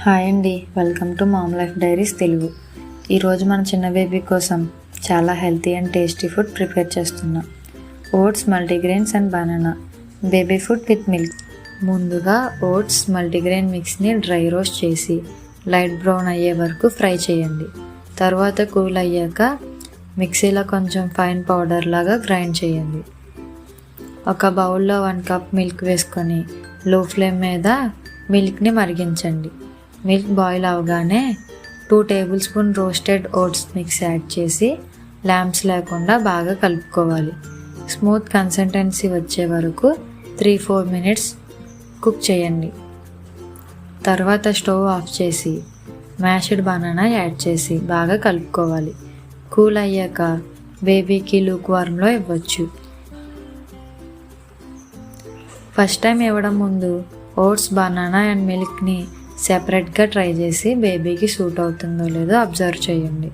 Hi అండి, welcome to mom life diaries Telugu. ఈరోజు మన చిన్న బేబీ కోసం చాలా healthy and tasty food prepare చేస్తున్నాం. Oats, multigrains and banana baby food with milk. ముందుగా ఓట్స్ మల్టీగ్రెయిన్ మిక్స్ని డ్రై రోస్ట్ చేసి లైట్ బ్రౌన్ అయ్యే వరకు ఫ్రై చేయండి. తర్వాత కూల్ అయ్యాక మిక్సీలో కొంచెం ఫైన్ పౌడర్ లాగా గ్రైండ్ చేయండి. ఒక బౌల్లో 1 కప్ మిల్క్ వేసుకొని లో ఫ్లేమ్ మీద మిల్క్ని మరిగించండి. మిల్క్ బాయిల్ అవగానే 2 tablespoon roasted oats mix add చేసి ల్యాంప్స్ లేకుండా బాగా కలుపుకోవాలి. స్మూత్ కన్సిస్టెన్సీ వచ్చే వరకు 3-4 మినిట్స్ కుక్ చేయండి. తర్వాత స్టవ్ ఆఫ్ చేసి మ్యాష్డ్ బనానా యాడ్ చేసి బాగా కలుపుకోవాలి. కూల్ అయ్యాక బేబీకి లూక్ వార్మ్లో ఇవ్వచ్చు. ఫస్ట్ టైం ఇవ్వడం ముందు ఓట్స్, బనానా అండ్ మిల్క్ని సెపరేట్గా ట్రై చేసి బేబీకి సూట్ అవుతుందో లేదో అబ్జర్వ్ చేయండి.